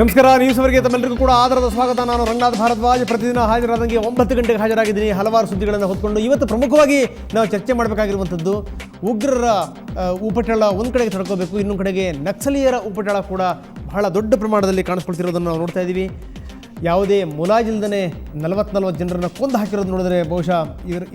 ನಮಸ್ಕಾರ. ನ್ಯೂಸ್ ಅವರಿಗೆ ತಮ್ಮೆಲ್ಲರಿಗೂ ಕೂಡ ಆಧಾರದ ಸ್ವಾಗತ. ನಾನು ರಂಗನಾಥ್ ಭಾರದ್ವಾಜ್. ಪ್ರತಿದಿನ ಹಾಜರಾದಂಗೆ 9 ಗಂಟೆಗೆ ಹಾಜರಾಗಿದ್ದೀನಿ. ಹಲವಾರು ಸುದ್ದಿಗಳನ್ನು ಹೊತ್ಕೊಂಡು ಇವತ್ತು ಪ್ರಮುಖವಾಗಿ ನಾವು ಚರ್ಚೆ ಮಾಡಬೇಕಾಗಿರುವಂಥದ್ದು ಉಗ್ರರ ಉಪಟಳ ಒಂದು ಕಡೆಗೆ ತಡ್ಕೋಬೇಕು, ಇನ್ನೊಂದು ಕಡೆಗೆ ನಕ್ಸಲೀಯರ ಉಪಟಳ ಕೂಡ ಬಹಳ ದೊಡ್ಡ ಪ್ರಮಾಣದಲ್ಲಿ ಕಾಣಿಸ್ಕೊಳ್ತಿರೋದನ್ನು ನಾವು ನೋಡ್ತಾ ಇದ್ದೀವಿ. ಯಾವುದೇ ಮುಲಾಜಿಲ್ದೇ 40 ಜನರನ್ನು ಕೊಂದು ಹಾಕಿರೋದು ನೋಡಿದ್ರೆ ಬಹುಶಃ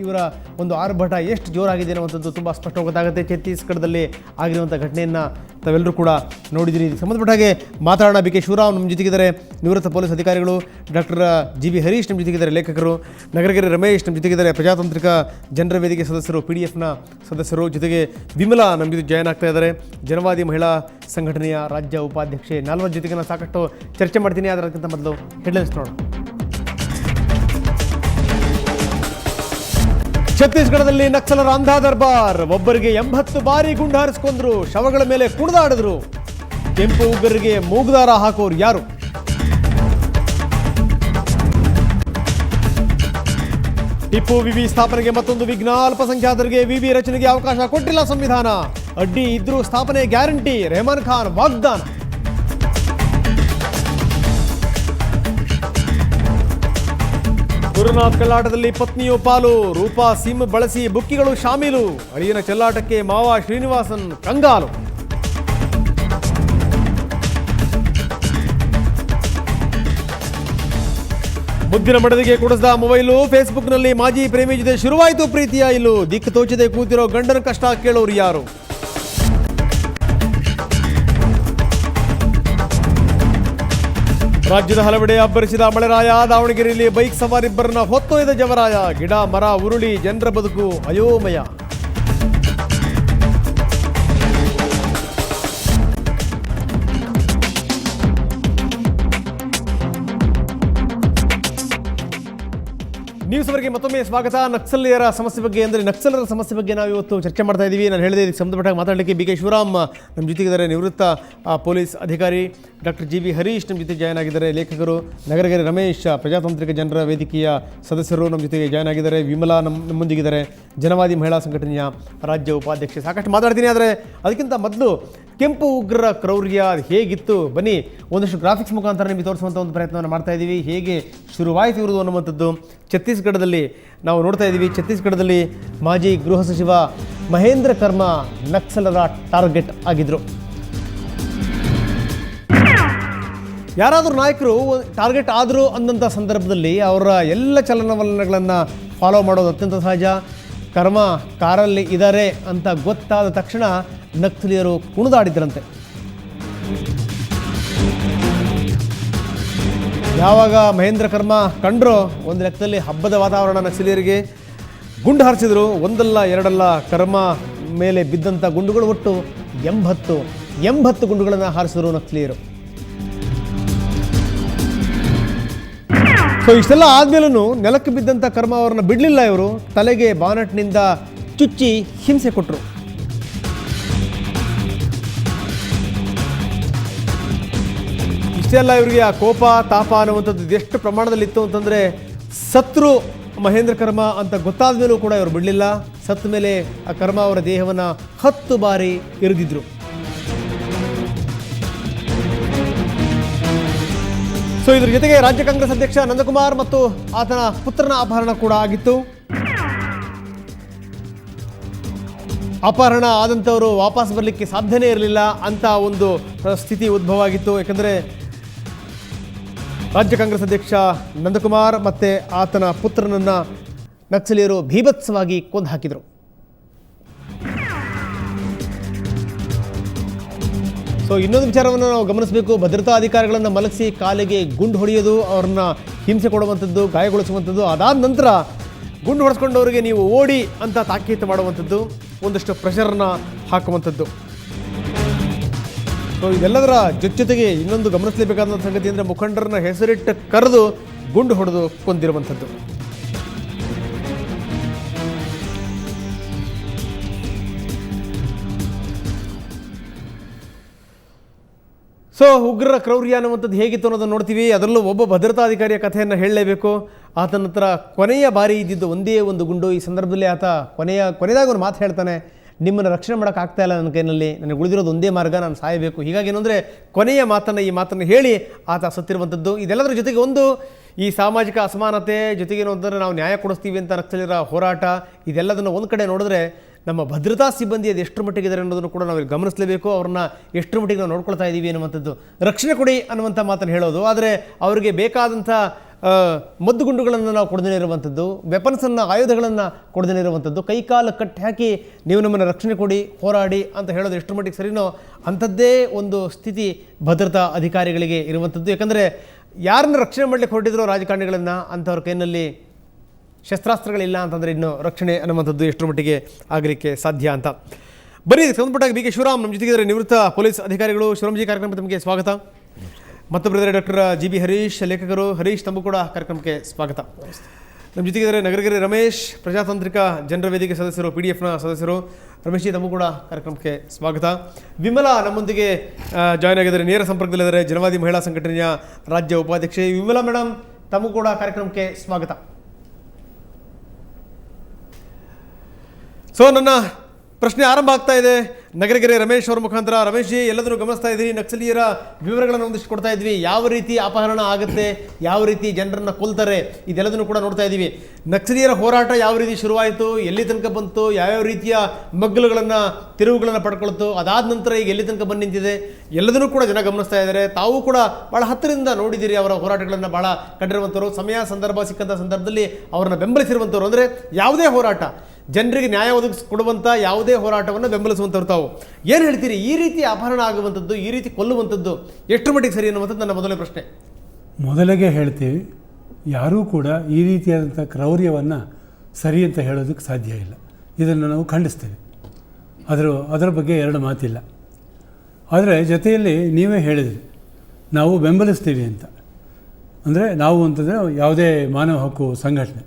ಇವರ ಒಂದು ಆರ್ಭಟ ಎಷ್ಟು ಜೋರಾಗಿದೆ ಅನ್ನುವಂಥದ್ದು ತುಂಬ ಸ್ಪಷ್ಟವಾಗಿ ಗೊತ್ತಾಗುತ್ತೆ. ಛತ್ತೀಸ್ಗಢದಲ್ಲಿ ಆಗಿರುವಂಥ ಘಟನೆಯನ್ನು ತಾವೆಲ್ಲರೂ ಕೂಡ ನೋಡಿದ್ದೀರಿ. ಇದಕ್ಕೆ ಸಂಬಂಧಪಟ್ಟ ಹಾಗೆ ಮಾತಾಡೋಣ. ಬಿ ಕೆ ಶಿವರಾಮ್ ನಮ್ಮ ಜೊತೆಗಿದ್ದಾರೆ, ನಿವೃತ್ತ ಪೊಲೀಸ್ ಅಧಿಕಾರಿಗಳು. ಡಾಕ್ಟರ್ ಜಿ ವಿ ಹರೀಶ್ ನಮ್ಮ ಜೊತೆಗಿದ್ದಾರೆ, ಲೇಖಕರು. ನಗರಗೆರೆ ರಮೇಶ್ ನಮ್ಮ ಜೊತೆಗಿದ್ದಾರೆ, ಪ್ರಜಾತಾಂತ್ರಿಕ ಜನರ ವೇದಿಕೆ ಸದಸ್ಯರು, PDFನ ಸದಸ್ಯರು. ಜೊತೆಗೆ ವಿಮಲಾ ನಮ್ಮ ಜೊತೆ ಜಾಯ್ನ್ ಆಗ್ತಾ ಇದ್ದಾರೆ, ಜನವಾದಿ ಮಹಿಳಾ ಸಂಘಟನೆಯ ರಾಜ್ಯ ಉಪಾಧ್ಯಕ್ಷೆ. 4 ಜೊತೆಗೆ ನಾನು ಸಾಕಷ್ಟು ಚರ್ಚೆ ಮಾಡ್ತೀನಿ. ಅದಕ್ಕಿಂತ ಮೊದಲು ಹೆಡ್ಲೈನ್ಸ್ ನೋಡೋಣ. ಛತ್ತೀಸ್ಗಢದಲ್ಲಿ ನಕ್ಸಲರ ಅಂಧಾ ದರ್ಬಾರ್. ಒಬ್ಬರಿಗೆ 80 ಬಾರಿ ಗುಂಡು ಹಾರಿಸಿಕೊಂಡ್ರು, ಶವಗಳ ಮೇಲೆ ಕುಣಿದಾಡಿದ್ರು. ಕೆಂಪು ಉಗ್ರರಿಗೆ ಮೂಗುದಾರ ಹಾಕೋರು ಯಾರು? ಟಿಪ್ಪು ವಿವಿ ಸ್ಥಾಪನೆಗೆ ಮತ್ತೊಂದು ವಿಘ್ನ. ಅಲ್ಪಸಂಖ್ಯಾತರಿಗೆ ವಿವಿ ರಚನೆಗೆ ಅವಕಾಶ ಕೊಟ್ಟಿಲ್ಲ ಸಂವಿಧಾನ. ಅಡ್ಡಿ ಇದ್ರೂ ಸ್ಥಾಪನೆ ಗ್ಯಾರಂಟಿ. ರೆಹಮಾನ್ ಖಾನ್ ವಾಗ್ದಾನ. ಗುರುನಾಥ್ ಕಳ್ಳಾಟದಲ್ಲಿ ಪತ್ನಿಯು ಪಾಲು. ರೂಪಾ ಸಿಮ್ ಬಳಸಿ ಬುಕ್ಕಿಗಳು ಶಾಮೀಲು. ಅಳಿಯನ ಚೆಲ್ಲಾಟಕ್ಕೆ ಮಾವ ಶ್ರೀನಿವಾಸನ್ ಕಂಗಾಲು. ಮುದ್ದಿನ ಮಡದಿಗೆ ಕುಡಿಸಿದ ಮೊಬೈಲು. ಫೇಸ್ಬುಕ್ನಲ್ಲಿ ಮಾಜಿ ಪ್ರೇಮಿ ಜೊತೆ ಶುರುವಾಯಿತು ಪ್ರೀತಿಯ ಇಲ್ಲು. ದಿಕ್ಕು ತೋಚದೆ ಕೂತಿರೋ ಗಂಡನ ಕಷ್ಟ ಕೇಳೋರು ಯಾರು? ರಾಜ್ಯದ ಹಲವೆಡೆ ಅಬ್ಬರಿಸಿದ ಮಳೆರಾಯ. ದಾವಣಗೆರೆಯಲ್ಲಿ ಬೈಕ್ ಸವಾರಿಬ್ಬರನ್ನ ಹೊತ್ತೊಯ್ದ ಜವರಾಯ. ಗಿಡ ಮರ ಉರುಳಿ ಜನರ ಬದುಕು ಅಯೋಮಯ. ನ್ಯೂಸ್ ಅವರಿಗೆ ಮತ್ತೊಮ್ಮೆ ಸ್ವಾಗತ. ನಕ್ಸಲೀಯರ ಸಮಸ್ಯೆ ಬಗ್ಗೆ ಅಂದರೆ ನಕ್ಸಲರ ಸಮಸ್ಯೆ ಬಗ್ಗೆ ನಾವು ಇವತ್ತು ಚರ್ಚೆ ಮಾಡ್ತಾ ಇದ್ದೀವಿ. ನಾನು ಹೇಳಿದೆ ಇದಕ್ಕೆ ಸಂಬಂಧಪಟ್ಟಾಗ ಮಾತಾಡಲಿಕ್ಕೆ ಬಿ ಕೆ ಶಿವರಾಮ್ ನಮ್ಮ ಜೊತೆಗಿದ್ದಾರೆ, ನಿವೃತ್ತ ಪೊಲೀಸ್ ಅಧಿಕಾರಿ. ಡಾಕ್ಟರ್ ಜಿ ವಿ ಹರೀಶ್ ನಮ್ಮ ಜೊತೆ ಜಾಯ್ನ್ ಆಗಿದ್ದಾರೆ, ಲೇಖಕರು. ನಗರಗೆರೆ ರಮೇಶ್ ಪ್ರಜಾತಾಂತ್ರಿಕ ಜನರ ವೇದಿಕೆಯ ಸದಸ್ಯರು ನಮ್ಮ ಜೊತೆಗೆ ಜಾಯ್ನ್ ಆಗಿದ್ದಾರೆ. ವಿಮಲಾ ನಮ್ಮೊಂದಿಗಿದ್ದಾರೆ, ಜನವಾದಿ ಮಹಿಳಾ ಸಂಘಟನೆಯ ರಾಜ್ಯ ಉಪಾಧ್ಯಕ್ಷೆ. ಸಾಕಷ್ಟು ಮಾತಾಡ್ತೀನಿ. ಆದರೆ ಅದಕ್ಕಿಂತ ಮೊದಲು ಕೆಂಪು ಉಗ್ರರ ಕ್ರೌರ್ಯ ಹೇಗಿತ್ತು ಬನ್ನಿ ಒಂದಷ್ಟು ಗ್ರಾಫಿಕ್ಸ್ ಮುಖಾಂತರ ನಿಮಗೆ ತೋರಿಸುವಂಥ ಒಂದು ಪ್ರಯತ್ನವನ್ನು ಮಾಡ್ತಾ ಇದ್ದೀವಿ. ಹೇಗೆ ಶುರುವಾಯಿತು ಇರುವುದು ಅನ್ನುವಂಥದ್ದು ಛತ್ತೀಸ್ಗಢದಲ್ಲಿ ನಾವು ನೋಡ್ತಾ ಇದ್ದೀವಿ. ಛತ್ತೀಸ್ಗಢದಲ್ಲಿ ಮಾಜಿ ಗೃಹ ಸಚಿವ ಮಹೇಂದ್ರ ಕರ್ಮ ನಕ್ಸಲರ ಟಾರ್ಗೆಟ್ ಆಗಿದ್ದರು. ಯಾರಾದರೂ ನಾಯಕರು ಟಾರ್ಗೆಟ್ ಆದರು ಅಂದಂಥ ಸಂದರ್ಭದಲ್ಲಿ ಅವರ ಎಲ್ಲ ಚಲನವಲನಗಳನ್ನು ಫಾಲೋ ಮಾಡೋದು ಅತ್ಯಂತ ಸಹಜ. ಕರ್ಮ ಕಾರಲ್ಲಿ ಇದ್ದಾರೆ ಅಂತ ಗೊತ್ತಾದ ತಕ್ಷಣ ನಕ್ಸಲೀಯರು ಕುಣಿದಾಡಿದ್ರಂತೆ. ಯಾವಾಗ ಮಹೇಂದ್ರ ಕರ್ಮ ಕಂಡ್ರೋ ಒಂದು ಲೆಕ್ಕದಲ್ಲಿ ಹಬ್ಬದ ವಾತಾವರಣ. ನಕ್ಸಲೀಯರಿಗೆ ಗುಂಡು ಹಾರಿಸಿದ್ರು. ಒಂದಲ್ಲ ಎರಡಲ್ಲ, ಕರ್ಮ ಮೇಲೆ ಬಿದ್ದಂಥ ಗುಂಡುಗಳು ಒಟ್ಟು 80 ಗುಂಡುಗಳನ್ನು ಹಾರಿಸಿದ್ರು ನಕ್ಸಲೀಯರು. ಸೊ ಇಷ್ಟೆಲ್ಲ ಆದ್ಮೇಲೂ ನೆಲಕ್ಕೆ ಬಿದ್ದಂಥ ಕರ್ಮ ಅವರನ್ನು ಬಿಡಲಿಲ್ಲ. ಇವರು ತಲೆಗೆ ಬಾನಟ್ನಿಂದ ಚುಚ್ಚಿ ಹಿಂಸೆ ಕೊಟ್ಟರು. ಇಷ್ಟೆಲ್ಲ ಇವರಿಗೆ ಆ ಕೋಪ ತಾಪ ಅನ್ನುವಂಥದ್ದು ಎಷ್ಟು ಪ್ರಮಾಣದಲ್ಲಿತ್ತು ಅಂತಂದರೆ, ಸತ್ರು ಮಹೇಂದ್ರ ಕರ್ಮ ಅಂತ ಗೊತ್ತಾದ ಮೇಲೂ ಕೂಡ ಇವರು ಬಿಡಲಿಲ್ಲ. ಸತ್ತ ಮೇಲೆ ಆ ಕರ್ಮ ಅವರ ದೇಹವನ್ನು 10 ಬಾರಿ ಇರಿದಿದ್ರು. ಸೊ ಇದ್ರ ಜೊತೆಗೆ ರಾಜ್ಯ ಕಾಂಗ್ರೆಸ್ ಅಧ್ಯಕ್ಷ ನಂದಕುಮಾರ್ ಮತ್ತು ಆತನ ಪುತ್ರನ ಅಪಹರಣ ಕೂಡ ಆಗಿತ್ತು. ಅಪಹರಣ ಆದಂಥವರು ವಾಪಸ್ ಬರಲಿಕ್ಕೆ ಸಾಧ್ಯನೇ ಇರಲಿಲ್ಲ ಅಂತ ಒಂದು ಸ್ಥಿತಿ ಉದ್ಭವ ಆಗಿತ್ತು. ಯಾಕಂದರೆ ರಾಜ್ಯ ಕಾಂಗ್ರೆಸ್ ಅಧ್ಯಕ್ಷ ನಂದಕುಮಾರ್ ಮತ್ತು ಆತನ ಪುತ್ರನನ್ನು ನಕ್ಸಲೀಯರು ಭೀಭತ್ಸವಾಗಿ ಕೊಂದು ಹಾಕಿದರು. ಸೊ ಇನ್ನೊಂದು ವಿಚಾರವನ್ನು ನಾವು ಗಮನಿಸಬೇಕು. ಭದ್ರತಾ ಅಧಿಕಾರಿಗಳನ್ನು ಮಲಗಿಸಿ ಕಾಲಿಗೆ ಗುಂಡು ಹೊಡೆಯೋದು, ಅವ್ರನ್ನ ಹಿಂಸೆ ಕೊಡುವಂಥದ್ದು, ಗಾಯಗೊಳಿಸುವಂಥದ್ದು. ಅದಾದ ನಂತರ ಗುಂಡು ಹೊಡೆಸ್ಕೊಂಡವರಿಗೆ ನೀವು ಓಡಿ ಅಂತ ತಾಕೀತು ಮಾಡುವಂಥದ್ದು, ಒಂದಷ್ಟು ಪ್ರೆಷರನ್ನು ಹಾಕುವಂಥದ್ದು. ಸೊ ಇದೆಲ್ಲದರ ಜೊತೆಗೆ ಇನ್ನೊಂದು ಗಮನಿಸಲೇಬೇಕಾದ ಸಂಗತಿ ಅಂದರೆ ಮುಖಂಡರನ್ನ ಹೆಸರಿಟ್ಟು ಕರೆದು ಗುಂಡು ಹೊಡೆದು ಕೊಂದಿರುವಂಥದ್ದು. ಸೊ ಉಗ್ರರ ಕ್ರೌರ್ಯ ಅನ್ನುವಂಥದ್ದು ಹೇಗಿತ್ತು ಅನ್ನೋದನ್ನು ನೋಡ್ತೀವಿ. ಅದರಲ್ಲೂ ಒಬ್ಬ ಭದ್ರತಾಧಿಕಾರಿಯ ಕಥೆಯನ್ನು ಹೇಳಲೇಬೇಕು. ಆತನ ಹತ್ರ ಕೊನೆಯ ಬಾರಿ ಇದ್ದಿದ್ದು ಒಂದೇ ಒಂದು ಗುಂಡು. ಈ ಸಂದರ್ಭದಲ್ಲಿ ಆತ ಕೊನೆಯದಾಗಿ ಒಂದು ಮಾತು ಹೇಳ್ತಾನೆ, ನಿಮ್ಮನ್ನು ರಕ್ಷಣೆ ಮಾಡೋಕ್ಕಾಗ್ತಾ ಇಲ್ಲ ನನ್ನ ಕೈನಲ್ಲಿ, ನನಗೆ ಉಳಿದಿರೋದು ಒಂದೇ ಮಾರ್ಗ, ನಾನು ಸಾಯಬೇಕು. ಹೀಗಾಗಿ ಏನು ಅಂದರೆ ಕೊನೆಯ ಈ ಮಾತನ್ನು ಹೇಳಿ ಆತ ಸತ್ತಿರುವಂಥದ್ದು. ಇದೆಲ್ಲದರ ಜೊತೆಗೆ ಒಂದು ಈ ಸಾಮಾಜಿಕ ಅಸಮಾನತೆ ಜೊತೆಗೇನು ಅಂತಂದರೆ ನಾವು ನ್ಯಾಯ ಕೊಡಿಸ್ತೀವಿ ಅಂತ ನಕ್ಸಲರ ಹೋರಾಟ, ಇದೆಲ್ಲದನ್ನು ಒಂದು ಕಡೆ ನೋಡಿದ್ರೆ ನಮ್ಮ ಭದ್ರತಾ ಸಿಬ್ಬಂದಿ ಅದು ಎಷ್ಟರ ಮಟ್ಟಿಗೆ ಅನ್ನೋದನ್ನು ಕೂಡ ನಾವು ಗಮನಿಸಲೇಬೇಕು. ಅವ್ರನ್ನ ಎಷ್ಟರ ಮಟ್ಟಿಗೆ ನಾವು ನೋಡ್ಕೊಳ್ತಾ ಇದ್ದೀವಿ ಅನ್ನುವಂಥದ್ದು. ರಕ್ಷಣೆ ಕೊಡಿ ಅನ್ನುವಂಥ ಮಾತನ್ನು ಹೇಳೋದು, ಆದರೆ ಅವರಿಗೆ ಬೇಕಾದಂಥ ಮದ್ದುಗುಂಡುಗಳನ್ನು ನಾವು ಕೊಡದೇ ಇರುವಂಥದ್ದು, ವೆಪನ್ಸನ್ನು ಆಯುಧಗಳನ್ನು ಕೊಡದೇ ಇರುವಂಥದ್ದು, ಕೈಕಾಲು ಕಟ್ಟಿ ಹಾಕಿ ನೀವು ನಮ್ಮನ್ನು ರಕ್ಷಣೆ ಕೊಡಿ, ಹೋರಾಡಿ ಅಂತ ಹೇಳೋದು ಎಷ್ಟರ ಮಟ್ಟಿಗೆ ಸರಿನೋ ಅಂಥದ್ದೇ ಒಂದು ಸ್ಥಿತಿ ಭದ್ರತಾ ಅಧಿಕಾರಿಗಳಿಗೆ ಇರುವಂಥದ್ದು. ಯಾಕಂದರೆ ಯಾರನ್ನ ರಕ್ಷಣೆ ಮಾಡಲಿಕ್ಕೆ ಹೊರಟಿದ್ರು ರಾಜಕಾರಣಿಗಳನ್ನು, ಅಂಥವ್ರ ಕೈಯಲ್ಲಿ ಶಸ್ತ್ರಾಸ್ತ್ರಗಳಿಲ್ಲ ಅಂತಂದರೆ ಇನ್ನು ರಕ್ಷಣೆ ಅನ್ನುವಂಥದ್ದು ಎಷ್ಟರ ಮಟ್ಟಿಗೆ ಆಗಲಿಕ್ಕೆ ಸಾಧ್ಯ ಅಂತ. ಬರೀ ಸಂಬಂಧಪಟ್ಟಾಗ ಬಿ ಕೆ ಶಿವರಾಮ್ ನಮ್ಮ ಜೊತೆಗಿದ್ದಾರೆ, ನಿವೃತ್ತ ಪೊಲೀಸ್ ಅಧಿಕಾರಿಗಳು. ಶಿವರಾಮ್ಜಿ, ಕಾರ್ಯಕ್ರಮಕ್ಕೆ ತಮಗೆ ಸ್ವಾಗತ. ಮತ್ತೊಬ್ಬರಿದ್ದಾರೆ ಡಾಕ್ಟರ್ ಜಿ ಬಿ ಹರೀಶ್, ಲೇಖಕರು. ಹರೀಶ್, ತಮಗೂ ಕೂಡ ಕಾರ್ಯಕ್ರಮಕ್ಕೆ ಸ್ವಾಗತ. ನಮ್ಮ ಜೊತೆಗಿದ್ದಾರೆ ನಗರಗೆರೆ ರಮೇಶ್, ಪ್ರಜಾತಾಂತ್ರಿಕ ಜನರ ವೇದಿಕೆ ಸದಸ್ಯರು, PDFನ ಸದಸ್ಯರು. ರಮೇಶ್ ಜಿ, ತಮಗೂ ಕೂಡ ಕಾರ್ಯಕ್ರಮಕ್ಕೆ ಸ್ವಾಗತ. ವಿಮಲಾ ನಮ್ಮೊಂದಿಗೆ ಜಾಯ್ನ್ ಆಗಿದ್ದಾರೆ, ನೇರ ಸಂಪರ್ಕದಲ್ಲಿದ್ದಾರೆ, ಜನವಾದಿ ಮಹಿಳಾ ಸಂಘಟನೆಯ ರಾಜ್ಯ ಉಪಾಧ್ಯಕ್ಷೆ. ವಿಮಲಾ ಮೇಡಮ್, ತಮಗೂ ಕೂಡ ಕಾರ್ಯಕ್ರಮಕ್ಕೆ ಸ್ವಾಗತ. ಸೊ ನನ್ನ ಪ್ರಶ್ನೆ ಆರಂಭ ಆಗ್ತಾ ಇದೆ ನಗರಗೆರೆ ರಮೇಶ್ ಅವರ ಮುಖಾಂತರ. ರಮೇಶ್ ಜಿ, ಎಲ್ಲದನ್ನು ಗಮನಿಸ್ತಾ ಇದ್ದೀರಿ, ನಕ್ಸಲೀಯರ ವಿವರಗಳನ್ನು ಒಂದಿಷ್ಟು ಕೊಡ್ತಾ ಇದ್ವಿ, ಯಾವ ರೀತಿ ಅಪಹರಣ ಆಗುತ್ತೆ, ಯಾವ ರೀತಿ ಜನರನ್ನು ಕೊಲ್ತಾರೆ, ಇದೆಲ್ಲದನ್ನು ಕೂಡ ನೋಡ್ತಾ ಇದ್ದೀವಿ. ನಕ್ಸಲೀಯರ ಹೋರಾಟ ಯಾವ ರೀತಿ ಶುರುವಾಯಿತು, ಎಲ್ಲಿ ತನಕ ಬಂತು, ಯಾವ್ಯಾವ ರೀತಿಯ ಮಗ್ಗಲುಗಳನ್ನು, ತಿರುವುಗಳನ್ನು ಪಡ್ಕೊಳ್ತು, ಅದಾದ ನಂತರ ಈಗ ಎಲ್ಲಿ ತನಕ ಬಂದು ನಿಂತಿದೆ, ಎಲ್ಲದನ್ನೂ ಕೂಡ ಜನ ಗಮನಿಸ್ತಾ ಇದ್ದಾರೆ. ತಾವು ಕೂಡ ಭಾಳ ಹತ್ತಿರದಿಂದ ನೋಡಿದ್ದೀರಿ ಅವರ ಹೋರಾಟಗಳನ್ನು, ಭಾಳ ಕಂಡಿರುವಂಥವ್ರು, ಸಮಯ ಸಂದರ್ಭ ಸಿಕ್ಕಂಥ ಸಂದರ್ಭದಲ್ಲಿ ಅವರನ್ನು ಬೆಂಬಲಿಸಿರುವಂಥವ್ರು. ಅಂದರೆ ಯಾವುದೇ ಹೋರಾಟ, ಜನರಿಗೆ ನ್ಯಾಯ ಒದಗಿಸಿಕೊಡುವಂಥ ಯಾವುದೇ ಹೋರಾಟವನ್ನು ಬೆಂಬಲಿಸುವಂಥವ್ರು ತಾವು. ಏನು ಹೇಳ್ತೀರಿ, ಈ ರೀತಿ ಅಪಹರಣ ಆಗುವಂಥದ್ದು, ಈ ರೀತಿ ಕೊಲ್ಲುವಂಥದ್ದು ಎಷ್ಟರ ಮಟ್ಟಿಗೆ ಸರಿ ಅನ್ನುವಂಥದ್ದು ನನ್ನ ಮೊದಲನೇ ಪ್ರಶ್ನೆ. ಮೊದಲಿಗೆ ಹೇಳ್ತೀವಿ, ಯಾರೂ ಕೂಡ ಈ ರೀತಿಯಾದಂಥ ಕ್ರೌರ್ಯವನ್ನು ಸರಿ ಅಂತ ಹೇಳೋದಕ್ಕೆ ಸಾಧ್ಯ ಇಲ್ಲ. ಇದನ್ನು ನಾವು ಖಂಡಿಸ್ತೇವೆ, ಅದರ ಬಗ್ಗೆ ಎರಡು ಮಾತಿಲ್ಲ. ಆದರೆ ಜೊತೆಯಲ್ಲಿ ನೀವೇ ಹೇಳಿದ್ರಿ, ನಾವು ಬೆಂಬಲಿಸ್ತೀವಿ ಅಂತ. ಅಂದರೆ ನಾವು ಅಂತಂದರೆ ಯಾವುದೇ ಮಾನವ ಹಕ್ಕು ಸಂಘಟನೆ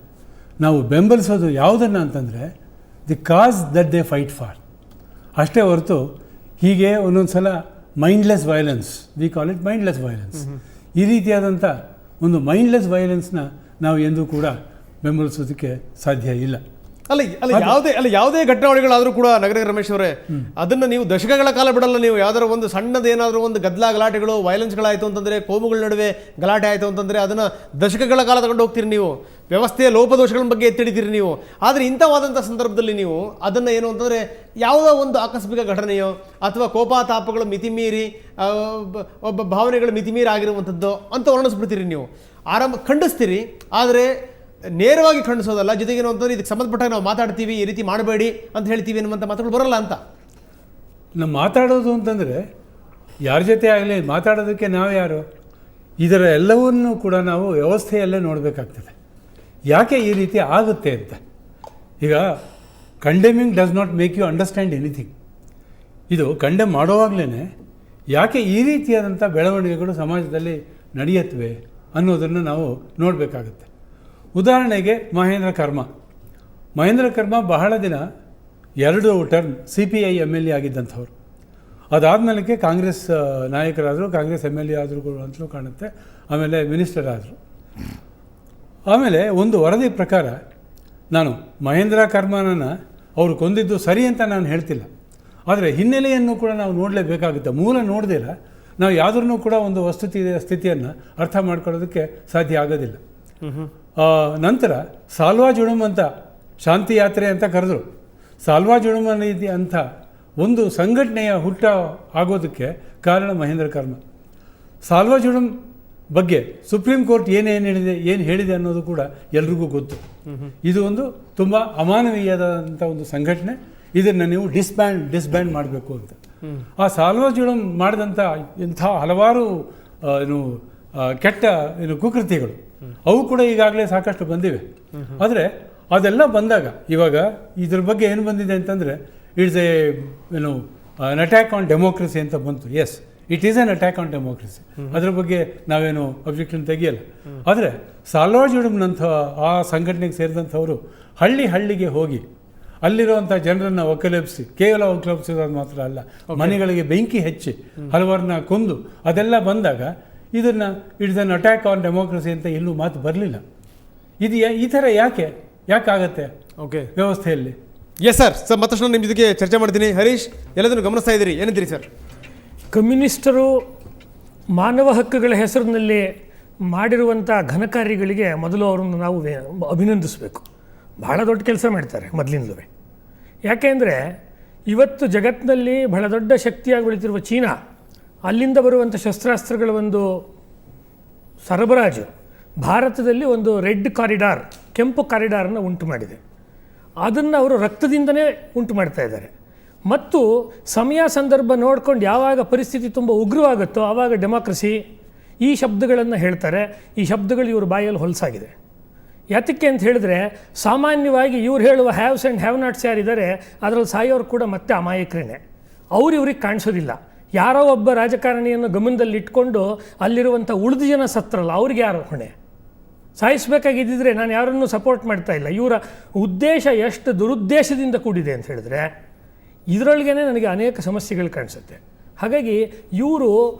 ನಾವು ಬೆಂಬಲಿಸೋದು ಯಾವುದನ್ನು ಅಂತಂದರೆ the cos that they fight for, ಅಷ್ಟೇ ಹೊರತು ಹೀಗೆ ಒಂದೊಂದು ಸಲ mindless violence, we call it mindless violence, ಈ ರೀತಿಯಾದಂಥ ಒಂದು ಮೈಂಡ್ಲೆಸ್ ವೈಲೆನ್ಸ್ನ ನಾವು ಎಂದೂ ಕೂಡ ಬೆಂಬಲಿಸೋದಕ್ಕೆ ಸಾಧ್ಯ ಇಲ್ಲ. ಯಾವುದೇ ಘಟನಾವಳಿಗಳಾದರೂ ಕೂಡ ನಗರ ರಮೇಶ್ ಅವರೇ, ಅದನ್ನು ನೀವು ದಶಕಗಳ ಕಾಲ ಬಿಡಲ್ಲ. ನೀವು ಯಾವ್ದಾರು ಒಂದು ಸಣ್ಣದೇನಾದರೂ ಒಂದು ಗಲಾಟೆಗಳು, ವೈಲೆನ್ಸ್ಗಳಾಯಿತು ಅಂತಂದರೆ, ಕೋಮುಗಳ ನಡುವೆ ಗಲಾಟೆ ಆಯಿತು ಅಂತಂದರೆ ಅದನ್ನು ದಶಕಗಳ ಕಾಲ ತಗೊಂಡು ಹೋಗ್ತೀರಿ ನೀವು, ವ್ಯವಸ್ಥೆಯ ಲೋಪದೋಷಗಳ ಬಗ್ಗೆ ಎತ್ತಿಡಿತೀರಿ ನೀವು. ಆದರೆ ಇಂಥವಾದಂಥ ಸಂದರ್ಭದಲ್ಲಿ ನೀವು ಅದನ್ನು ಏನು ಅಂತಂದರೆ ಯಾವುದೋ ಒಂದು ಆಕಸ್ಮಿಕ ಘಟನೆಯೋ ಅಥವಾ ಕೋಪಾತಾಪಗಳು ಮಿತಿಮೀರಿ, ಒಬ್ಬ ಭಾವನೆಗಳು ಮಿತಿಮೀರಿ ಆಗಿರುವಂಥದ್ದು ಅಂತ ವರ್ಣಿಸ್ಬಿಡ್ತೀರಿ ನೀವು, ಖಂಡಿಸ್ತೀರಿ. ಆದರೆ ನೇರವಾಗಿ ಖಂಡಿಸೋದಲ್ಲ, ಜೊತೆಗೇನು ಅಂತಂದರೆ ಇದಕ್ಕೆ ಸಂಬಂಧಪಟ್ಟಾಗ ನಾವು ಮಾತಾಡ್ತೀವಿ, ಈ ರೀತಿ ಮಾಡಬೇಡಿ ಅಂತ ಹೇಳ್ತೀವಿ ಅನ್ನುವಂಥ ಮಾತುಗಳು ಬರೋಲ್ಲ ಅಂತ. ನಾವು ಮಾತಾಡೋದು ಅಂತಂದರೆ ಯಾರ ಜೊತೆ ಆಗಲಿ ಮಾತಾಡೋದಕ್ಕೆ ನಾವು ಯಾರು, ಇದರ ಎಲ್ಲವನ್ನೂ ಕೂಡ ನಾವು ವ್ಯವಸ್ಥೆಯಲ್ಲೇ ನೋಡಬೇಕಾಗ್ತದೆ, ಯಾಕೆ ಈ ರೀತಿ ಆಗುತ್ತೆ ಅಂತ. ಈಗ condemning does not make you understand anything. ಇದು ಕಂಡೆಮ್ ಮಾಡುವಾಗಲೇ ಯಾಕೆ ಈ ರೀತಿಯಾದಂಥ ಬೆಳವಣಿಗೆಗಳು ಸಮಾಜದಲ್ಲಿ ನಡೆಯುತ್ತವೆ ಅನ್ನೋದನ್ನು ನಾವು ನೋಡಬೇಕಾಗುತ್ತೆ. ಉದಾಹರಣೆಗೆ ಮಹೇಂದ್ರ ಕರ್ಮ ಬಹಳ ದಿನ 2 ಟರ್ಮ್ CPI MLA ಆಗಿದ್ದಂಥವ್ರು. ಅದಾದಮೇಲೆ ಕಾಂಗ್ರೆಸ್ ನಾಯಕರಾದರು, ಕಾಂಗ್ರೆಸ್ MLA ಆದರೂ ಅಂತಲೂ ಕಾಣುತ್ತೆ, ಆಮೇಲೆ ಮಿನಿಸ್ಟರ್ ಆದರು. ಆಮೇಲೆ ಒಂದು ವರದಿ ಪ್ರಕಾರ, ನಾನು ಮಹೇಂದ್ರ ಕರ್ಮನನ್ನು ಅವರು ಕೊಂದಿದ್ದು ಸರಿ ಅಂತ ನಾನು ಹೇಳ್ತಿಲ್ಲ, ಆದರೆ ಹಿನ್ನೆಲೆಯನ್ನು ಕೂಡ ನಾವು ನೋಡಲೇಬೇಕಾಗುತ್ತೆ. ಮೂಲ ನೋಡ್ದಿರ ನಾವು ಯಾವುದನ್ನು ಕೂಡ ಒಂದು ಸ್ಥಿತಿಯನ್ನು ಅರ್ಥ ಮಾಡ್ಕೊಳ್ಳೋದಕ್ಕೆ ಸಾಧ್ಯ ಆಗೋದಿಲ್ಲ. ನಂತರ ಸಾಲ್ವಾ ಜುಡುಮ್ ಅಂತ ಶಾಂತಿ ಯಾತ್ರೆ ಅಂತ ಕರೆದ್ರು. ಸಾಲ್ವಾ ಜುಡುಮ್ ಅಂತ ಒಂದು ಸಂಘಟನೆಯ ಹುಟ್ಟ ಆಗೋದಕ್ಕೆ ಕಾರಣ ಮಹೇಂದ್ರ ಕರ್ಮ. ಸಾಲ್ವಾ ಜುಡುಮ್ ಬಗ್ಗೆ ಸುಪ್ರೀಂ ಕೋರ್ಟ್ ಏನು ಹೇಳಿದೆ ಅನ್ನೋದು ಕೂಡ ಎಲ್ರಿಗೂ ಗೊತ್ತು. ಇದು ಒಂದು ತುಂಬ ಅಮಾನವೀಯವಾದಂಥ ಒಂದು ಸಂಘಟನೆ, ಇದನ್ನು ನೀವು ಡಿಸ್ಬ್ಯಾಂಡ್ ಮಾಡಬೇಕು ಅಂತ. ಆ ಸಾಲ್ವಾ ಜುಡುಮ್ ಮಾಡಿದಂಥ ಇಂಥ ಹಲವಾರು ಕೆಟ್ಟ ಕುಕೃತ್ಯಗಳು ಅವು ಕೂಡ ಈಗಾಗಲೇ ಸಾಕಷ್ಟು ಬಂದಿವೆ. ಆದರೆ ಅದೆಲ್ಲ ಬಂದಾಗ ಇವಾಗ ಇದ್ರ ಬಗ್ಗೆ ಏನು ಬಂದಿದೆ ಅಂತಂದರೆ, it's an attack on democracy ಅಂತ ಬಂತು. Yes, it is an attack on democracy, ಅದ್ರ ಬಗ್ಗೆ ನಾವೇನು ಅಬ್ಜೆಕ್ಷನ್ ತೆಗಿಯಲ್ಲ. ಆದರೆ ಸಾಲ್ವಾ ಜುಡುಮ್ನಂಥ ಆ ಸಂಘಟನೆಗೆ ಸೇರಿದಂಥವರು ಹಳ್ಳಿಗೆ ಹೋಗಿ ಅಲ್ಲಿರುವಂಥ ಜನರನ್ನು ಕೇವಲ ಒಕ್ಕಲೆಬ್ಸಿರೋದು ಮಾತ್ರ ಅಲ್ಲ, ಮನೆಗಳಿಗೆ ಬೆಂಕಿ ಹಚ್ಚಿ ಹಲವರನ್ನ ಕೊಂದು ಅದೆಲ್ಲ ಬಂದಾಗ ಇದನ್ನು it's an attack on democracy ಅಂತ ಎಲ್ಲೂ ಮಾತು ಬರಲಿಲ್ಲ. ಇದು ಈ ಥರ ಯಾಕೆ ಆಗತ್ತೆ ವ್ಯವಸ್ಥೆಯಲ್ಲಿ? ಎಸ್ ಸರ್ ಮತ್ತಷ್ಟು ನಿಮ್ಮ ಜೊತೆಗೆ ಚರ್ಚೆ ಮಾಡ್ತೀನಿ. ಹರೀಶ್, ಎಲ್ಲದನ್ನು ಗಮನಿಸ್ತಾ ಇದ್ದೀರಿ, ಏನಂತೀರಿ ಸರ್? ಕಮ್ಯುನಿಸ್ಟರು ಮಾನವ ಹಕ್ಕುಗಳ ಹೆಸರಿನಲ್ಲಿ ಮಾಡಿರುವಂಥ ಘನಕಾರ್ಯಗಳಿಗೆ ಮೊದಲು ಅವರನ್ನು ನಾವು ಅಭಿನಂದಿಸಬೇಕು. ಬಹಳ ದೊಡ್ಡ ಕೆಲಸ ಮಾಡ್ತಾರೆ ಮೊದಲಿಂದಲೂ. ಯಾಕೆಂದರೆ ಇವತ್ತು ಜಗತ್ತಿನಲ್ಲಿ ಬಹಳ ದೊಡ್ಡ ಶಕ್ತಿಯಾಗಿ ಬೆಳೀತಿರುವ ಚೀನಾ, ಅಲ್ಲಿಂದ ಬರುವಂಥ ಶಸ್ತ್ರಾಸ್ತ್ರಗಳ ಒಂದು ಸರಬರಾಜು ಭಾರತದಲ್ಲಿ ಒಂದು ರೆಡ್ ಕಾರಿಡಾರ್, ಕೆಂಪು ಕಾರಿಡಾರನ್ನು ಉಂಟು ಮಾಡಿದೆ. ಅದನ್ನು ಅವರು ರಕ್ತದಿಂದನೇ ಉಂಟು ಮಾಡ್ತಾ ಇದ್ದಾರೆ. ಮತ್ತು ಸಮಯ ಸಂದರ್ಭ ನೋಡ್ಕೊಂಡು ಯಾವಾಗ ಪರಿಸ್ಥಿತಿ ತುಂಬ ಉಗ್ರವಾಗುತ್ತೋ ಆವಾಗ ಡೆಮಾಕ್ರಸಿ ಈ ಶಬ್ದಗಳನ್ನು ಹೇಳ್ತಾರೆ. ಈ ಶಬ್ದಗಳು ಇವ್ರ ಬಾಯಲ್ಲಿ ಹೊಲಸಾಗಿದೆ. ಯಾತಕ್ಕೆ ಅಂತ ಹೇಳಿದ್ರೆ, ಸಾಮಾನ್ಯವಾಗಿ ಇವ್ರು ಹೇಳುವ ಹ್ಯಾವ್ಸ್ ಆ್ಯಂಡ್ ಹ್ಯಾವ್ ನಾಟ್ಸ್ ಯಾರಿದ್ದಾರೆ ಅದರಲ್ಲಿ ಸಾಯೋರು ಕೂಡ ಮತ್ತೆ ಅಮಾಯಕರೇನೆ. ಇವ್ರಿಗೆ ಕಾಣಿಸೋದಿಲ್ಲ. ಯಾರೋ ಒಬ್ಬ ರಾಜಕಾರಣಿಯನ್ನು ಗಮನದಲ್ಲಿ ಇಟ್ಕೊಂಡು ಅಲ್ಲಿರುವಂಥ ಉಳಿದ ಜನ ಸತ್ರಲ್ಲ, ಅವ್ರಿಗೆ ಯಾರು ಹೊಣೆ? ಸಾಯಿಸಬೇಕಾಗಿದ್ದರೆ ನಾನು ಯಾರನ್ನೂ ಸಪೋರ್ಟ್ ಮಾಡ್ತಾ ಇಲ್ಲ. ಇವರ ಉದ್ದೇಶ ಎಷ್ಟು ದುರುದ್ದೇಶದಿಂದ ಕೂಡಿದೆ ಅಂತ ಹೇಳಿದ್ರೆ ಇದರೊಳಗೇ ನನಗೆ ಅನೇಕ ಸಮಸ್ಯೆಗಳು ಕಾಣಿಸುತ್ತೆ. ಹಾಗಾಗಿ ಇವರು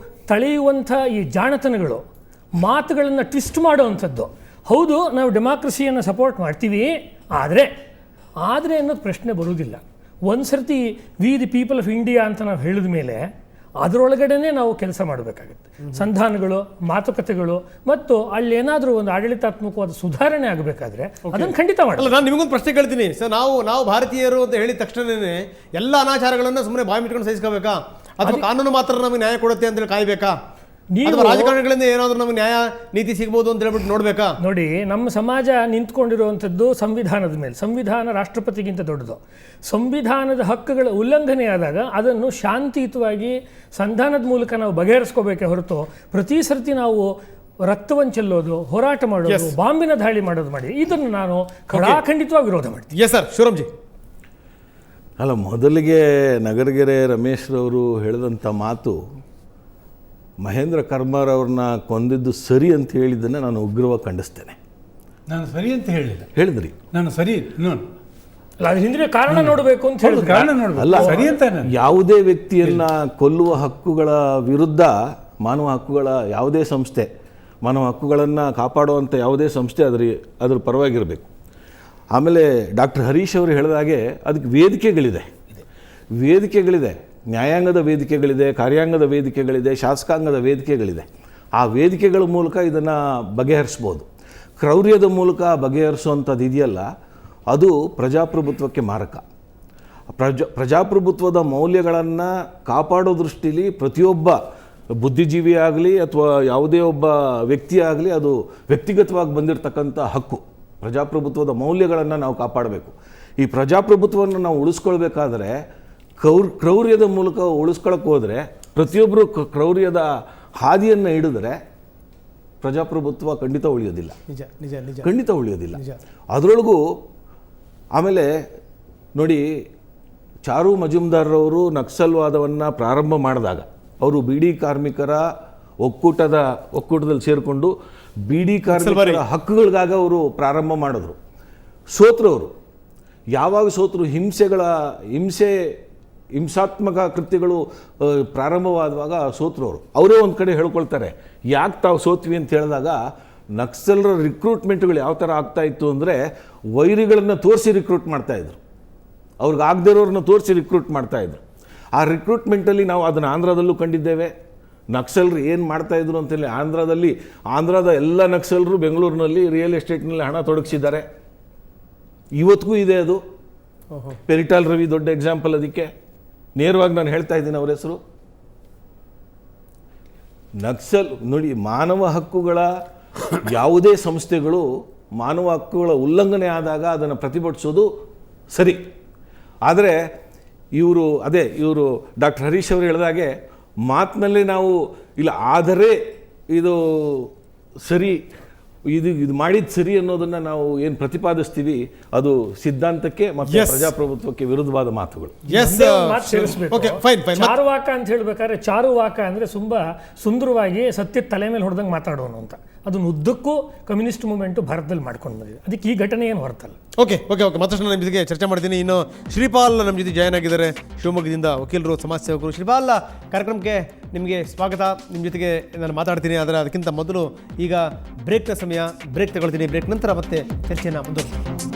ತಳೆಯುವಂಥ ಈ ಜಾಣತನಗಳು, ಮಾತುಗಳನ್ನು ಟ್ವಿಸ್ಟ್ ಮಾಡೋವಂಥದ್ದು. ಹೌದು, ನಾವು ಡೆಮಾಕ್ರಸಿಯನ್ನು ಸಪೋರ್ಟ್ ಮಾಡ್ತೀವಿ, ಆದರೆ ಅನ್ನೋದು ಪ್ರಶ್ನೆ ಬರುವುದಿಲ್ಲ. ಒಂದು ಸರ್ತಿ V the people of India ಅಂತ ನಾವು ಹೇಳಿದ ಮೇಲೆ ಅದರೊಳಗಡೆ ನಾವು ಕೆಲಸ ಮಾಡಬೇಕಾಗುತ್ತೆ. ಸಂಧಾನಗಳು, ಮಾತುಕತೆಗಳು, ಮತ್ತು ಅಲ್ಲಿ ಏನಾದರೂ ಒಂದು ಆಡಳಿತಾತ್ಮಕವಾದ ಸುಧಾರಣೆ ಆಗಬೇಕಾದ್ರೆ ಅದನ್ನು ಖಂಡಿತ ಮಾಡಲ್ಲ. ನಾನು ನಿಮಗೊಂದು ಪ್ರಶ್ನೆ ಕೇಳ್ತೀನಿ ಸರ್. ನಾವು ಭಾರತೀಯರು ಅಂತ ಹೇಳಿದ ತಕ್ಷಣವೇ ಎಲ್ಲ ಅನಾಚಾರಗಳನ್ನು ಸುಮ್ಮನೆ ಬಾಯಿ ಬಿಟ್ಕೊಂಡು ಸಹಿಸ್ಕೋಬೇಕಾ, ಅಥವಾ ಕಾನೂನು ಮಾತ್ರ ನಮಗೆ ನ್ಯಾಯ ಕೊಡುತ್ತೆ ಅಂತೇಳಿ ಕಾಯಬೇಕಾ, ಅಥವಾ ರಾಜಕಾರಣಿಗಳಿಂದ ಏನಾದರೂ ನಮಗೆ ನ್ಯಾಯ ನೀತಿ ಸಿಗ್ಬೋದು ಅಂತ ಹೇಳ್ಬಿಟ್ಟು ನೋಡ್ಬೇಕಾ? ನೋಡಿ, ನಮ್ಮ ಸಮಾಜ ನಿಂತ್ಕೊಂಡಿರುವಂಥದ್ದು ಸಂವಿಧಾನದ ಮೇಲೆ. ಸಂವಿಧಾನ ರಾಷ್ಟ್ರಪತಿಗಿಂತ ದೊಡ್ಡದು. ಸಂವಿಧಾನದ ಹಕ್ಕುಗಳ ಉಲ್ಲಂಘನೆಯಾದಾಗ ಅದನ್ನು ಶಾಂತಿಯುತವಾಗಿ ಸಂಧಾನದ ಮೂಲಕ ನಾವು ಬಗೆಹರಿಸ್ಕೋಬೇಕೇ ಹೊರತು ಪ್ರತಿ ಸರ್ತಿ ನಾವು ರಕ್ತವನ್ನು ಚೆಲ್ಲೋದು, ಹೋರಾಟ ಮಾಡೋದು, ಬಾಂಬಿನ ದಾಳಿ ಮಾಡೋದು ಮಾಡಿ ಇದನ್ನು ನಾನು ಖಂಡಿತವಾಗಿ ವಿರೋಧ ಮಾಡ್ತೀನಿ. Yes sir, Shivaramji. ಅಲ್ಲ, ಮೊದಲಿಗೆ ನಗರಗೆರೆ ರಮೇಶ್ರವರು ಹೇಳಿದಂಥ ಮಾತು, ಮಹೇಂದ್ರ ಕರ್ಮಾರವ್ರನ್ನ ಕೊಂದಿದ್ದು ಸರಿ ಅಂತ ಹೇಳಿದ್ದನ್ನು ನಾನು ಉಗ್ರವಾಗಿ ಖಂಡಿಸ್ತೇನೆ. ನಾನು ಸರಿ ಅಂತ ಹೇಳಿದ್ರಿ, ನಾನು ಸರಿ ಅದ್ರ ಹಿಂದಿನ ಕಾರಣ ನೋಡಬೇಕು ಅಂತ ಹೇಳಿ ಕಾರಣ ನೋಡಲ್ಲ. ಸರಿ ಅಂತ ಯಾವುದೇ ವ್ಯಕ್ತಿಯನ್ನ ಕೊಲ್ಲುವ ಹಕ್ಕುಗಳ ವಿರುದ್ಧ ಮಾನವ ಹಕ್ಕುಗಳ ಯಾವುದೇ ಸಂಸ್ಥೆ, ಮಾನವ ಹಕ್ಕುಗಳನ್ನು ಕಾಪಾಡುವಂಥ ಯಾವುದೇ ಸಂಸ್ಥೆ ಅದ್ರ ಪರವಾಗಿರಬೇಕು. ಆಮೇಲೆ ಡಾಕ್ಟರ್ ಹರೀಶ್ ಅವರು ಹೇಳಿದಾಗೆ ಅದಕ್ಕೆ ವೇದಿಕೆಗಳಿದೆ. ನ್ಯಾಯಾಂಗದ ವೇದಿಕೆಗಳಿದೆ, ಕಾರ್ಯಾಂಗದ ವೇದಿಕೆಗಳಿದೆ, ಶಾಸಕಾಂಗದ ವೇದಿಕೆಗಳಿದೆ. ಆ ವೇದಿಕೆಗಳ ಮೂಲಕ ಇದನ್ನು ಬಗೆಹರಿಸ್ಬೋದು. ಕ್ರೌರ್ಯದ ಮೂಲಕ ಬಗೆಹರಿಸುವಂಥದ್ದು ಇದೆಯಲ್ಲ, ಅದು ಪ್ರಜಾಪ್ರಭುತ್ವಕ್ಕೆ ಮಾರಕ. ಪ್ರಜಾಪ್ರಭುತ್ವದ ಮೌಲ್ಯಗಳನ್ನು ಕಾಪಾಡೋ ದೃಷ್ಟಿಲಿ ಪ್ರತಿಯೊಬ್ಬ ಬುದ್ಧಿಜೀವಿ ಆಗಲಿ ಅಥವಾ ಯಾವುದೇ ಒಬ್ಬ ವ್ಯಕ್ತಿ ಆಗಲಿ, ಅದು ವ್ಯಕ್ತಿಗತವಾಗಿ ಬಂದಿರತಕ್ಕಂಥ ಹಕ್ಕು. ಪ್ರಜಾಪ್ರಭುತ್ವದ ಮೌಲ್ಯಗಳನ್ನು ನಾವು ಕಾಪಾಡಬೇಕು. ಈ ಪ್ರಜಾಪ್ರಭುತ್ವವನ್ನು ನಾವು ಉಳಿಸ್ಕೊಳ್ಬೇಕಾದ್ರೆ ಕ್ರೌರ್ಯದ ಮೂಲಕ ಉಳಿಸ್ಕೊಳಕ್ಕೆ ಹೋದರೆ, ಪ್ರತಿಯೊಬ್ಬರು ಕ್ರೌರ್ಯದ ಹಾದಿಯನ್ನು ಹಿಡಿದ್ರೆ ಪ್ರಜಾಪ್ರಭುತ್ವ ಖಂಡಿತ ಉಳಿಯೋದಿಲ್ಲ. ಖಂಡಿತ ಉಳಿಯೋದಿಲ್ಲ. ಅದರೊಳಗೂ ಆಮೇಲೆ ನೋಡಿ, ಚಾರು ಮಜುಮ್ದಾರ್ರವರು ನಕ್ಸಲ್ವಾದವನ್ನು ಪ್ರಾರಂಭ ಮಾಡಿದಾಗ ಅವರು ಬಿಡಿ ಕಾರ್ಮಿಕರ ಒಕ್ಕೂಟದಲ್ಲಿ ಸೇರಿಕೊಂಡು ಬಿಡಿ ಕಾರ್ಮಿಕರ ಹಕ್ಕುಗಳಿಗಾಗಿ ಅವರು ಪ್ರಾರಂಭ ಮಾಡಿದ್ರು. ಸೋತ್ರವರು ಯಾವಾಗ ಸೋತರು, ಹಿಂಸಾತ್ಮಕ ಕೃತ್ಯಗಳು ಪ್ರಾರಂಭವಾದಾಗ ಸೋತ್ರವರು ಅವರೇ ಒಂದು ಕಡೆ ಹೇಳ್ಕೊಳ್ತಾರೆ, ಯಾಕೆ ತಾವು ಸೋತ್ವಿ ಅಂತ ಹೇಳಿದಾಗ, ನಕ್ಸಲರ ರಿಕ್ರೂಟ್ಮೆಂಟ್ಗಳು ಯಾವ ಥರ ಆಗ್ತಾಯಿತ್ತು ಅಂದರೆ, ವೈರಿಗಳನ್ನು ತೋರಿಸಿ ರಿಕ್ರೂಟ್ ಮಾಡ್ತಾಯಿದ್ರು, ಅವ್ರಿಗೆ ಆಗದೇ ಇರೋರನ್ನ ತೋರಿಸಿ ರಿಕ್ರೂಟ್ ಮಾಡ್ತಾಯಿದ್ರು. ಆ ರಿಕ್ರೂಟ್ಮೆಂಟಲ್ಲಿ ನಾವು ಅದನ್ನು ಆಂಧ್ರದಲ್ಲೂ ಕಂಡಿದ್ದೇವೆ. ನಕ್ಸಲರು ಏನು ಮಾಡ್ತಾಯಿದ್ರು ಅಂತೇಳಿ ಆಂಧ್ರದ ಎಲ್ಲ ನಕ್ಸಲರು ಬೆಂಗಳೂರಿನಲ್ಲಿ ರಿಯಲ್ ಎಸ್ಟೇಟ್ನಲ್ಲಿ ಹಣ ತೊಡಗಿಸಿದ್ದಾರೆ. ಇವತ್ತಿಗೂ ಇದೆ ಅದು. ಪೆರಿಟಾಲ್ ರವಿ ದೊಡ್ಡ ಎಕ್ಸಾಂಪಲ್. ಅದಕ್ಕೆ ನೇರವಾಗಿ ನಾನು ಹೇಳ್ತಾ ಇದ್ದೀನಿ ಅವ್ರ ಹೆಸರು. ನೋಡಿ, ಮಾನವ ಹಕ್ಕುಗಳ ಯಾವುದೇ ಸಂಸ್ಥೆಗಳು ಮಾನವ ಹಕ್ಕುಗಳ ಉಲ್ಲಂಘನೆ ಆದಾಗ ಅದನ್ನು ಪ್ರತಿಭಟಿಸೋದು ಸರಿ. ಆದರೆ ಇವರು ಡಾಕ್ಟರ್ ಹರೀಶ್ ಅವರು ಹೇಳಿದಾಗೆ ಮಾತಿನಲ್ಲಿ ನಾವು ಇಲ್ಲ, ಆದರೆ ಇದು ಸರಿ, ಇದು ಮಾಡಿದ ಸರಿ ಅನ್ನೋದನ್ನು ನಾವು ಏನು ಪ್ರತಿಪಾದಿಸ್ತೀವಿ ಅದು ಸಿದ್ಧಾಂತಕ್ಕೆ ಮತ್ತು ಪ್ರಜಾಪ್ರಭುತ್ವಕ್ಕೆ ವಿರುದ್ಧವಾದ ಮಾತುಗಳು. ಚಾರುವಾಕ ಅಂತ ಹೇಳ್ಬೇಕಾದ್ರೆ, ಚಾರುವಾಕ ಅಂದರೆ ತುಂಬಾ ಸುಂದರವಾಗಿ ಸತ್ಯದ ತಲೆ ಮೇಲೆ ಹೊಡೆದಂಗೆ ಮಾತಾಡೋನು ಅಂತ. ಅದನ್ನು ಉದ್ದಕ್ಕೂ ಕಮ್ಯುನಿಸ್ಟ್ ಮೂವ್ಮೆಂಟು ಭಾರತದಲ್ಲಿ ಮಾಡ್ಕೊಂಡು ಬಂದಿದೆ. ಅದಕ್ಕೆ ಈ ಘಟನೆ ಏನು ಹೊರತಲ್ಲ. ಓಕೆ, ಮತ್ತಷ್ಟು ನಮ್ಮ ಜೊತೆಗೆ ಚರ್ಚೆ ಮಾಡ್ತೀನಿ. ಇನ್ನು ಶ್ರೀಪಾಲ್ ನಮ್ಮ ಜೊತೆ ಜಾಯ್ನ್ ಆಗಿದ್ದಾರೆ, ಶಿವಮೊಗ್ಗದಿಂದ ವಕೀಲರು, ಸಮಾಜ ಸೇವಕರು. ಶ್ರೀಪಾಲ್, ಕಾರ್ಯಕ್ರಮಕ್ಕೆ ನಿಮಗೆ ಸ್ವಾಗತ. ನಿಮ್ಮ ಜೊತೆಗೆ ನಾನು ಮಾತಾಡ್ತೀನಿ. ಆದರೆ ಅದಕ್ಕಿಂತ ಮೊದಲು ಈಗ ಬ್ರೇಕ್ನ ಸಮಯ. ಬ್ರೇಕ್ ತಗೊಳ್ತೀನಿ. ಬ್ರೇಕ್ ನಂತರ ಮತ್ತೆ ಚರ್ಚೆಯನ್ನು ಮುಂದುವರಿಸ್ತೀನಿ.